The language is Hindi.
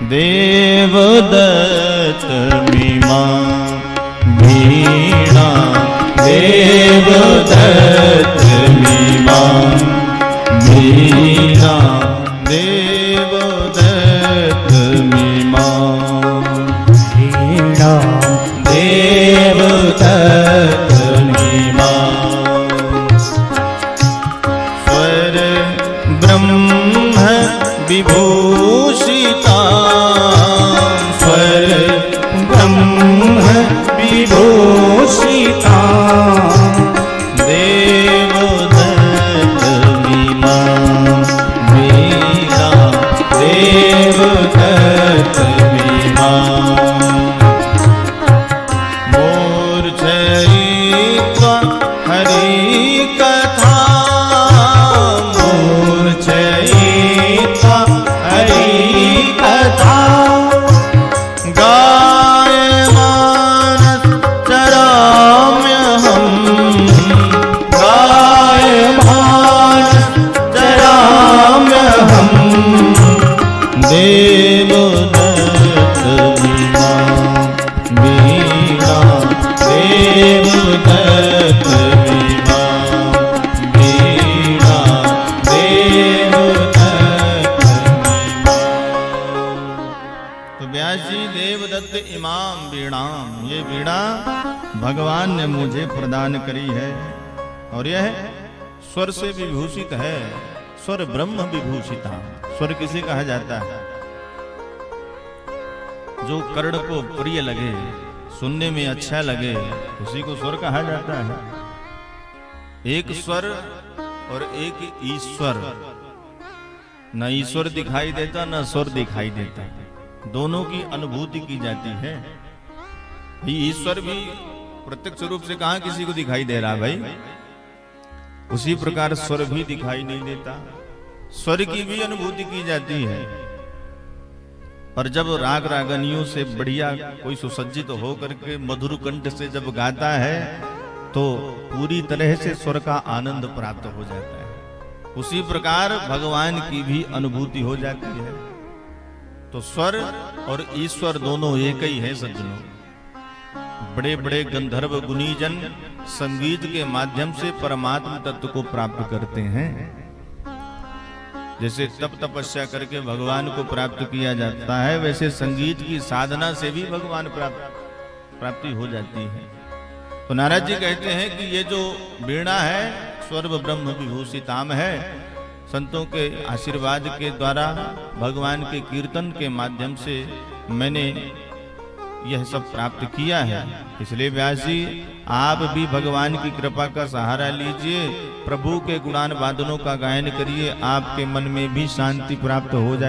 देवदत्त मीमा वीणा देवदत्त मीमा वीणा देवदत्त मीमा वीणा देवदत्त मीमा स्वर ब्रह्म विभूषिता स्वर ब्रह्म विभूषिता देवदत्त मीमा वीणा देवदत्त मीमा मूर्छयित्वा हरि कथा मूर्छयित्वा हरि कथा गायमानस चराम्यहम् गायमानस चराम्यहम् देवदत्त मीमा वीणा देवदत्त मीमा वीणा देवदत्त मीमा। तो व्यास जी देवदत्त इमाम वीणाम, ये वीणा भगवान ने मुझे प्रदान करी है और यह स्वर से विभूषित है। स्वर ब्रह्म विभूषिता। स्वर किसे कहा जाता है? जो कर्ण को प्रिय लगे, सुनने में अच्छा लगे, उसी को स्वर कहा जाता है। एक स्वर और एक ईश्वर। न ईश्वर दिखाई देता न स्वर दिखाई देता, दोनों की अनुभूति की जाती है। ईश्वर भी प्रत्यक्ष रूप से कहां किसी को दिखाई दे रहा भाई, उसी प्रकार स्वर भी दिखाई नहीं देता। स्वर की भी अनुभूति की जाती है। और जब राग रागनियों से बढ़िया कोई सुसज्जित होकर के मधुर कंठ से जब गाता है तो पूरी तरह से स्वर का आनंद प्राप्त हो जाता है। उसी प्रकार भगवान की भी अनुभूति हो जाती है। तो स्वर और ईश्वर दोनों एक ही है सज्जनों। बड़े बड़े गंधर्व गुणीजन संगीत के माध्यम से परमात्मा तत्व को प्राप्त करते हैं। जैसे तप तपस्या करके भगवान को प्राप्त किया जाता है, वैसे संगीत की साधना से भी भगवान प्राप्ति हो जाती है। तो नारद जी कहते हैं कि ये जो वीणा है स्वर ब्रह्म विभूषिताम है। संतों के आशीर्वाद के द्वारा भगवान के कीर्तन के माध्यम से मैंने यह सब प्राप्त किया है। इसलिए व्यास जी आप भी भगवान की कृपा का सहारा लीजिए, प्रभु के गुणान वादनों का गायन करिए, आपके मन में भी शांति प्राप्त हो जाए।